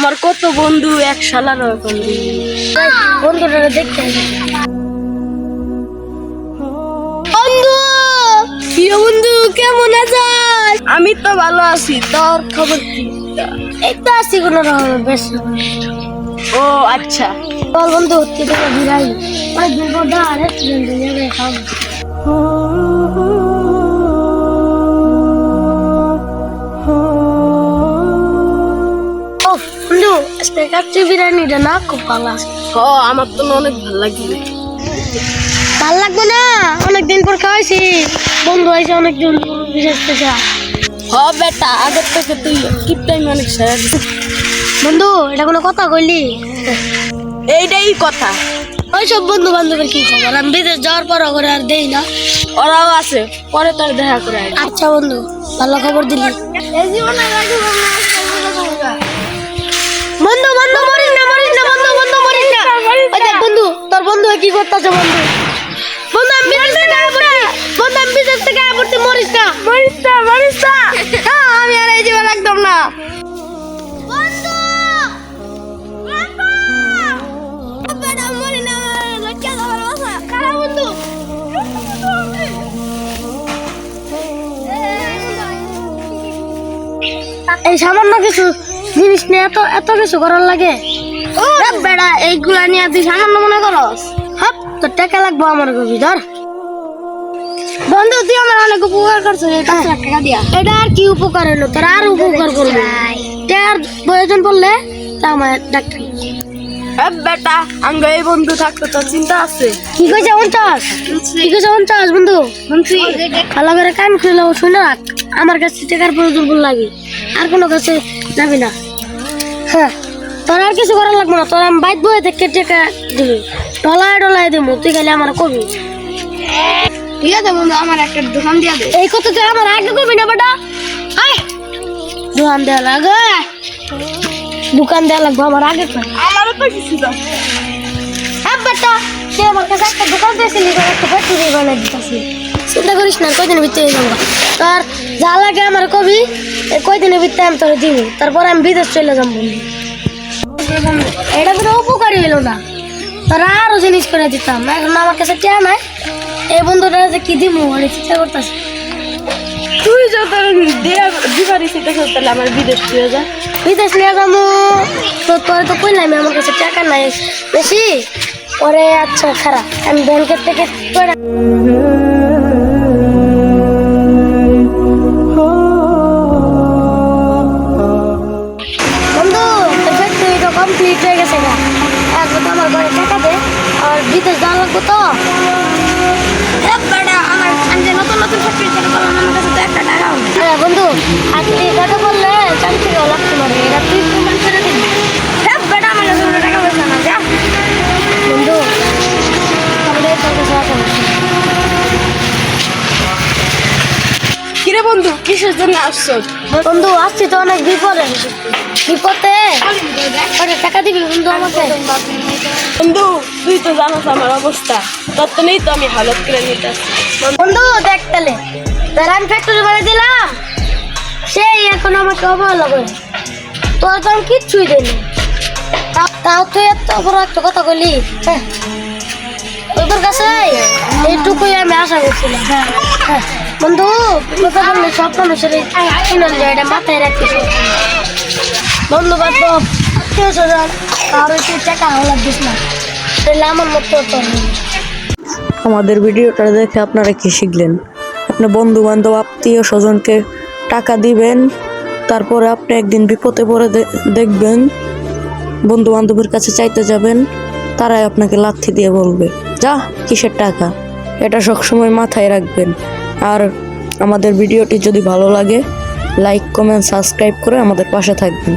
আমার কত বন্ধু এক শালার বন্ধু। বন্ধুরা দেখতে বন্ধু কি বন্ধু কেমন আছিস? আমি তো ভালো আছি, তোর খবর কি? এই তো আছি কোনো রকম বেশ। ও আচ্ছা, বল বন্ধু কি তোকে বিরাই অনেকদিন পর দা রেস্টুরেন্টে যাবে খাবো। ও বন্ধু আজকে কাচ্চি বিরিয়ানিটা না খুব ভালো আছে। আমার তো অনেক ভালো লাগবে। ভাল লাগবে না? অনেকদিন পর খাওয়াইছি, বন্ধু হয়েছে অনেকদিন বিশেষ থেকে। বেটা আগের থেকে তুই টিপ টাইম অনেক সেরা দিছিস। বন্ধু এটা কোনো কথা কইলি? এইটাই কথা। ওইসব বন্ধু বান্ধবের কি খবর? আমি বিদেশ যাওয়ার পর করে আর দেই না। ওরাও আছে, পরে তোর দেখা করে আসবি। আচ্ছা বন্ধু ভালো খবর দিলি। বন্ধু বন্ধু মরিস না মরিস না বন্ধু বন্ধু মরিস না। ওই দেখ বন্ধু তোর বন্ধু কি করতেছে বন্ধু। বন্ধু আমি বিদেশ থেকে আইবো, বন্ধু আমি বিদেশ থেকে আইবো, তুই মরিস না মরিস না মরিস না। হ্যাঁ আমি আর এই জীবন একদম না। বন্ধু বেটা মরি না লজ্জা দেওয়ার কথা খারাপ বন্ধু। এই সামান্য কিছু জিনিস নিয়ে এত এত কিছু করার লাগে? বেড়া এইগুলা নিয়ে তুই সামান্য মনে করস? হাপ তোর টাকা লাগবো আমার কবি ধর। বন্ধু তুই আমার অনেক উপকার করছিস, টাকা দিয়া। এটা আর কি উপকার হলো? তোর আর উপকার করবো। টাকার প্রয়োজন পড়লে তা আমার ডাক্তার। বেটা আঙ্গ এই বন্ধু থাকতে তোর চিন্তা আছে? কি কইছে 49? কি কইছে 49 বন্ধু? শুনছি। ভালো করে কান খুলে শুনে রাখ, আমার কাছে টাকার প্রয়োজন পড়লে লাগে, আর কোনো কাছে যাবি না। হ্যাঁ তোর আর কিছু করার লাগবে না, তোর আমি বাইক বয়ে থেকে টাকা দিবি, ডলায় দিব, তুই খালি আমার কবি। ঠিক আছে বন্ধু, আমার একটা দোকান দিয়া দে। এই কথা তুই আমার আগে কবি না বেটা। আয় দোকান দেওয়া লাগে, দোকান দেওয়া লাগবে আমার আগে কর। আমারও তো কিছু দাও। হ্যাঁ বেটা তুই আমার কাছে একটা দোকান দিয়েছিলি, একটা ফ্যাক্টরি বানিয়ে দিতেছি। চিন্তা করিস না, কয়দিনের ভিতরে যাবো। তোর যা লাগে আমার কবি, কয়দিনের ভিতরে আমি তোর দিব, তারপর আমি বিদেশ চলে যাবো। এটা কোনো উপকারী হলো না, তোর আরো জিনিস করে দিতাম। এখন আমার কাছে টাকা নাই, এই বন্ধুটা যে কি দিব অনেক চিন্তা করতেছি। তুই যত দিবারিস তাহলে আমার বিদেশ চলে যা। বিদেশ নিয়ে যাবো তো তোর তো কইলাম আমার কাছে টাকা নাই বেশি। পরে আচ্ছা খারাপ আমি ব্যাংকের থেকে বন্ধু ফ্যাক্টরিটা কমপ্লিট হয়ে গেছে না, এখন তো আমার ঘরে টাকা দে, আর বিদেশ যাওয়া লাগবো তো। আমার আমি যে নতুন নতুন ফ্যাক্টরি থেকে বললাম আমার কাছে তো একটা টাকাও নেই। হ্যাঁ বন্ধু আজকে টাকা বললে চাকরি লাগতে পারে, এটা তুই প্রমাণ করে দিবি। হ্যাঁ বেটা আমার কাছে কোনো টাকা পয়সা না, যা বন্ধু আমাদের তোর কাছে আসা কিরে বন্ধু কিসের জন্য আসছো? বন্ধু আসছি তো অনেক বিপদে টাকা দিবি বন্ধু আমাকে। বন্ধু তুই তো জানোস আমার অবস্থা, তোর তো নেই তো আমি হালত করে নিতে। বন্ধু দেখ তাহলে তার আমি ফ্যাক্টরি বানিয়ে দিলাম, সেই এখন আমাকে অবহেলা করে, তোর তো আমি কিচ্ছুই দিইনি। তাও তুই এত বড় একটা কথা বলি, হ্যাঁ তোদের কাছে এইটুকুই আমি আশা করছিলাম। হ্যাঁ বন্ধু কথা বললে সব মানুষের এটা মাথায় রাখিস। বন্ধু বান্ধব আত্মীয় স্বজন কারো তুই টাকা হলার দিস না, তাহলে আমার মতো তোর আমাদের ভিডিওটা দেখে আপনারা কি শিখলেন? আপনার বন্ধু বান্ধব আত্মীয় স্বজনকে টাকা দিবেন, তারপরে আপনি একদিন বিপদে পড়ে দেখবেন বন্ধু বান্ধবের কাছে চাইতে যাবেন, তারাই আপনাকে লাথি দিয়ে বলবে যা কিসের টাকা। এটা সবসময় মাথায় রাখবেন। আর আমাদের ভিডিওটি যদি ভালো লাগে লাইক কমেন্ট সাবস্ক্রাইব করে আমাদের পাশে থাকবেন।